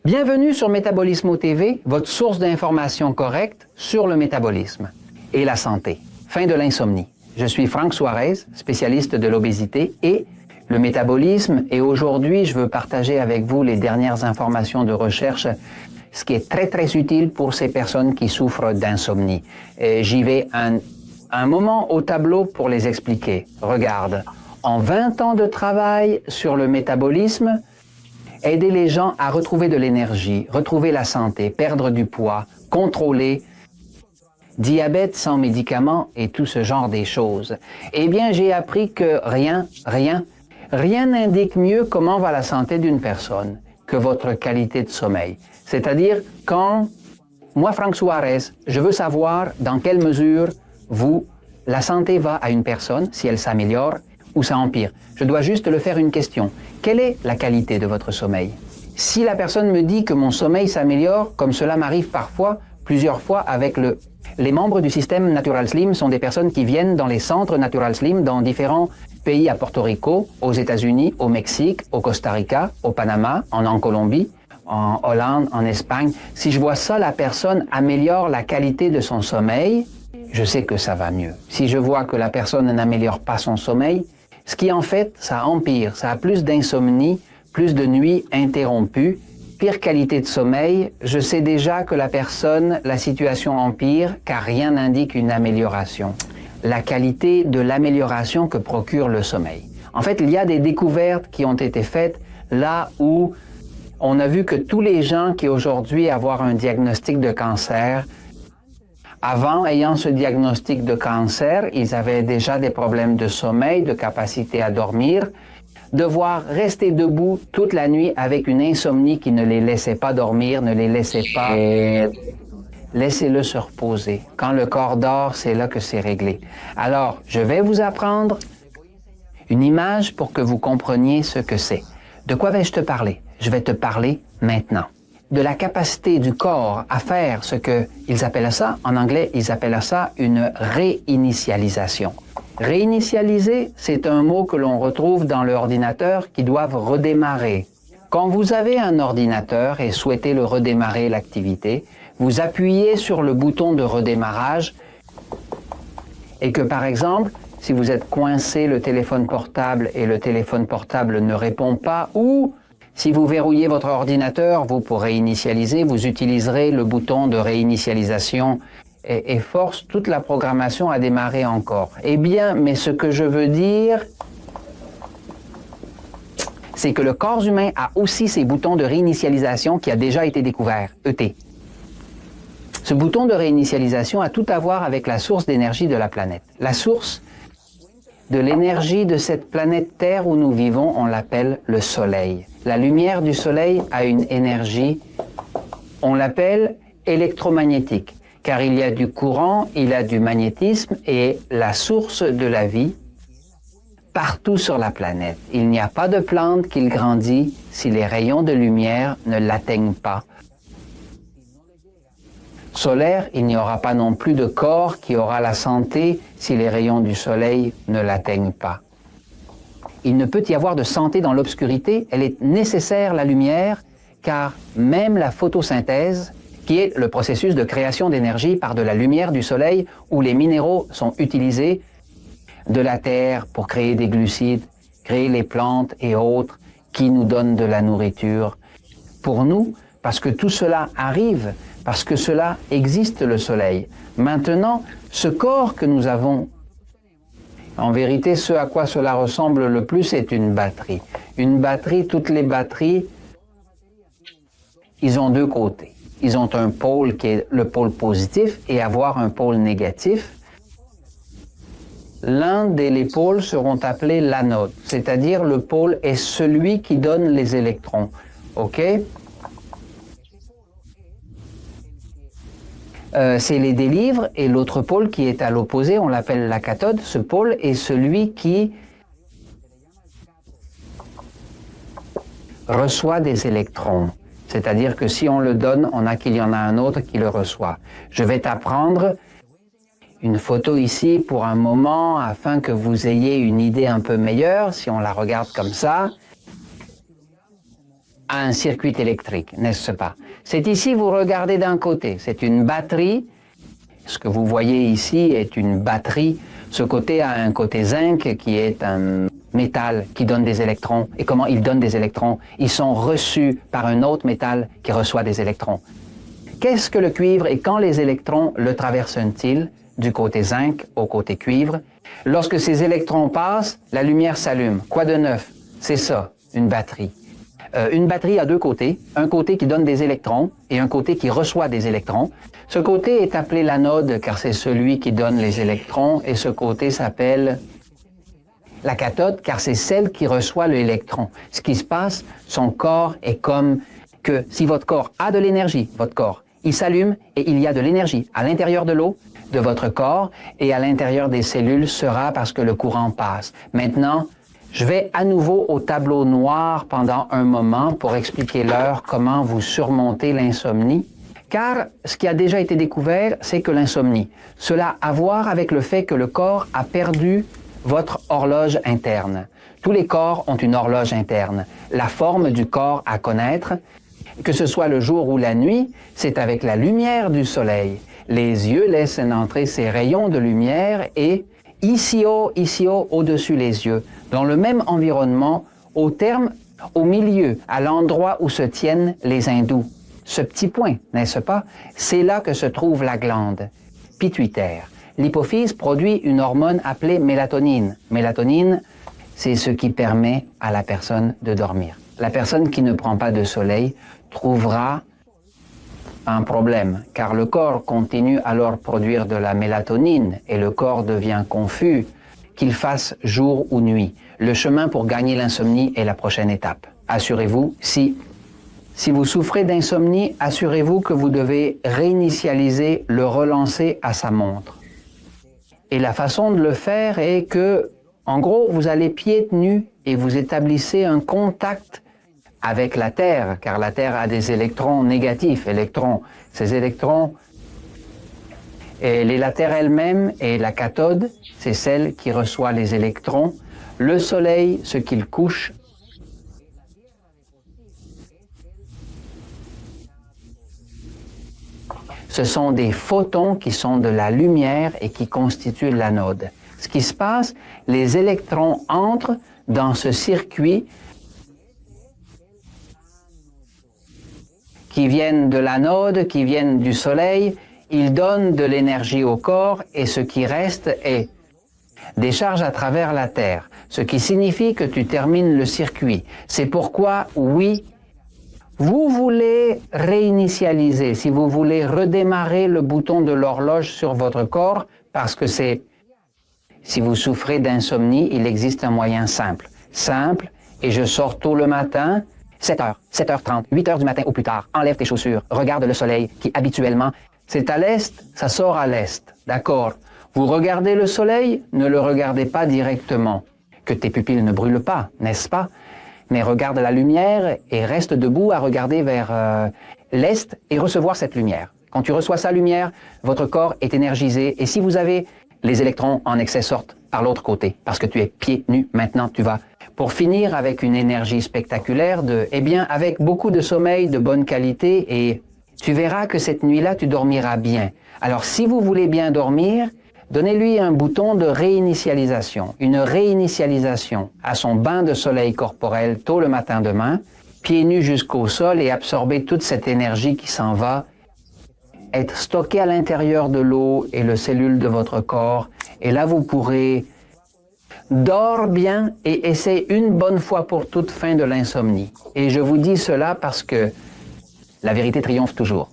Bienvenue sur Métabolismo TV, votre source d'informations correcte sur le métabolisme et la santé. Fin de l'insomnie. Je suis Franck Suarez, spécialiste de l'obésité et le métabolisme, et aujourd'hui, je veux partager avec vous les dernières informations de recherche, ce qui est très utile pour ces personnes qui souffrent d'insomnie. J'y vais un moment au tableau pour les expliquer. Regarde, en 20 ans de travail sur le métabolisme, aider les gens à retrouver de l'énergie, retrouver la santé, perdre du poids, contrôler, diabète sans médicaments et tout ce genre des choses. Eh bien, j'ai appris que rien n'indique mieux comment va la santé d'une personne que votre qualité de sommeil. C'est-à-dire, quand moi, Franck Suarez, je veux savoir dans quelle mesure la santé va à une personne, si elle s'améliore ou ça empire. Je dois juste le faire une question. Quelle est la qualité de votre sommeil? Si la personne me dit que mon sommeil s'améliore, comme cela m'arrive parfois, plusieurs fois avec les membres du système Natural Slim sont des personnes qui viennent dans les centres Natural Slim dans différents pays, à Porto Rico, aux États-Unis, au Mexique, au Costa Rica, au Panama, en Colombie, en Hollande, en Espagne. Si je vois ça, la personne améliore la qualité de son sommeil, je sais que ça va mieux. Si je vois que la personne n'améliore pas son sommeil, ce qui en fait, ça empire, ça a plus d'insomnie, plus de nuits interrompues, pire qualité de sommeil, je sais déjà que la situation empire car rien n'indique une amélioration. La qualité de l'amélioration que procure le sommeil. En fait, il y a des découvertes qui ont été faites là où on a vu que tous les gens qui aujourd'hui avoir un diagnostic de cancer, avant ayant ce diagnostic de cancer, ils avaient déjà des problèmes de sommeil, de capacité à dormir, devoir rester debout toute la nuit avec une insomnie qui ne les laissait pas dormir, ne les laissait pas... Laissez-le se reposer. Quand le corps dort, c'est là que c'est réglé. Alors, je vais vous apprendre une image pour que vous compreniez ce que c'est. De quoi vais-je te parler? Je vais te parler maintenant de la capacité du corps à faire ce qu'ils appellent ça, en anglais, ils appellent ça une réinitialisation. Réinitialiser, c'est un mot que l'on retrouve dans l'ordinateur qui doivent redémarrer. Quand vous avez un ordinateur et souhaitez le redémarrer l'activité, vous appuyez sur le bouton de redémarrage et que par exemple, si vous êtes coincé le téléphone portable et le téléphone portable ne répond pas, ou si vous verrouillez votre ordinateur, vous pour réinitialiser, vous utiliserez le bouton de réinitialisation et force toute la programmation à démarrer encore. Eh bien, mais ce que je veux dire, c'est que le corps humain a aussi ces boutons de réinitialisation qui a déjà été découvert, ET. Ce bouton de réinitialisation a tout à voir avec la source d'énergie de la planète. La source de l'énergie de cette planète Terre où nous vivons, on l'appelle le Soleil. La lumière du Soleil a une énergie, on l'appelle électromagnétique, car il y a du courant, il y a du magnétisme et la source de la vie partout sur la planète. Il n'y a pas de plante qui grandit si les rayons de lumière ne l'atteignent pas. Solaire, il n'y aura pas non plus de corps qui aura la santé si les rayons du soleil ne l'atteignent pas. Il ne peut y avoir de santé dans l'obscurité, elle est nécessaire la lumière, car même la photosynthèse, qui est le processus de création d'énergie par de la lumière du soleil où les minéraux sont utilisés de la terre pour créer des glucides, créer les plantes et autres qui nous donnent de la nourriture. Pour nous, parce que tout cela arrive, parce que cela existe le soleil. Maintenant, ce corps que nous avons, en vérité, ce à quoi cela ressemble le plus, c'est une batterie. Une batterie, toutes les batteries, ils ont deux côtés. Ils ont un pôle qui est le pôle positif et avoir un pôle négatif. L'un des pôles seront appelés l'anode, c'est-à-dire le pôle est celui qui donne les électrons. OK? C'est les délivres et l'autre pôle qui est à l'opposé, on l'appelle la cathode. Ce pôle est celui qui reçoit des électrons. C'est-à-dire que si on le donne, on a qu'il y en a un autre qui le reçoit. Je vais t'apprendre une photo ici pour un moment afin que vous ayez une idée un peu meilleure, si on la regarde comme ça. à un circuit électrique, n'est-ce pas? C'est ici, vous regardez d'un côté, c'est une batterie. Ce que vous voyez ici est une batterie. Ce côté a un côté zinc qui est un métal qui donne des électrons. Et comment il donne des électrons? Ils sont reçus par un autre métal qui reçoit des électrons. Qu'est-ce que le cuivre et quand les électrons le traversent-ils du côté zinc au côté cuivre? Lorsque ces électrons passent, la lumière s'allume. Quoi de neuf? C'est ça, une batterie. Une batterie a deux côtés, un côté qui donne des électrons et un côté qui reçoit des électrons. Ce côté est appelé l'anode car c'est celui qui donne les électrons et ce côté s'appelle la cathode car c'est celle qui reçoit l'électron. Ce qui se passe, son corps est comme que si votre corps a de l'énergie, votre corps, il s'allume et il y a de l'énergie à l'intérieur de l'eau, de votre corps et à l'intérieur des cellules sera parce que le courant passe. Maintenant, je vais à nouveau au tableau noir pendant un moment pour expliquer-leur comment vous surmontez l'insomnie. Car ce qui a déjà été découvert, c'est que l'insomnie, cela a à voir avec le fait que le corps a perdu votre horloge interne. Tous les corps ont une horloge interne. La forme du corps à connaître, que ce soit le jour ou la nuit, c'est avec la lumière du soleil. Les yeux laissent entrer ces rayons de lumière et ici haut, au-dessus les yeux, dans le même environnement, au milieu, à l'endroit où se tiennent les hindous. Ce petit point, n'est-ce pas? C'est là que se trouve la glande pituitaire. L'hypophyse produit une hormone appelée mélatonine. Mélatonine, c'est ce qui permet à la personne de dormir. La personne qui ne prend pas de soleil trouvera un problème, car le corps continue alors à produire de la mélatonine et le corps devient confus, qu'il fasse jour ou nuit. Le chemin pour gagner l'insomnie est la prochaine étape. Assurez-vous, si vous souffrez d'insomnie, assurez-vous que vous devez réinitialiser, le relancer à sa montre. Et la façon de le faire est que, en gros, vous allez pieds nus et vous établissez un contact avec la Terre, car la Terre a des électrons négatifs. Ces électrons, et la Terre elle-même et la cathode, c'est celle qui reçoit les électrons. Le Soleil, ce qu'il couche, ce sont des photons qui sont de la lumière et qui constituent l'anode. Ce qui se passe, les électrons entrent dans ce circuit qui viennent de l'anode, qui viennent du soleil, ils donnent de l'énergie au corps et ce qui reste est décharge à travers la Terre, ce qui signifie que tu termines le circuit. C'est pourquoi, oui, vous voulez réinitialiser, si vous voulez redémarrer le bouton de l'horloge sur votre corps, parce que si vous souffrez d'insomnie, il existe un moyen simple, et je sors tôt le matin, 7h, 7h30, 8h du matin au plus tard, enlève tes chaussures, regarde le soleil qui habituellement, c'est à l'est, ça sort à l'est, d'accord? Vous regardez le soleil, ne le regardez pas directement, que tes pupilles ne brûlent pas, n'est-ce pas? Mais regarde la lumière et reste debout à regarder vers l'est et recevoir cette lumière. Quand tu reçois sa lumière, votre corps est énergisé et si vous avez les électrons en excès sortent par l'autre côté, parce que tu es pieds nus, maintenant tu vas. Pour finir avec une énergie spectaculaire, avec beaucoup de sommeil de bonne qualité et tu verras que cette nuit-là, tu dormiras bien. Alors si vous voulez bien dormir, donnez-lui un bouton de réinitialisation, une réinitialisation à son bain de soleil corporel tôt le matin demain, pieds nus jusqu'au sol et absorber toute cette énergie qui s'en va, être stockée à l'intérieur de l'eau et les cellules de votre corps. Et là, vous pourrez dormir bien et essayer une bonne fois pour toutes fin de l'insomnie. Et je vous dis cela parce que la vérité triomphe toujours.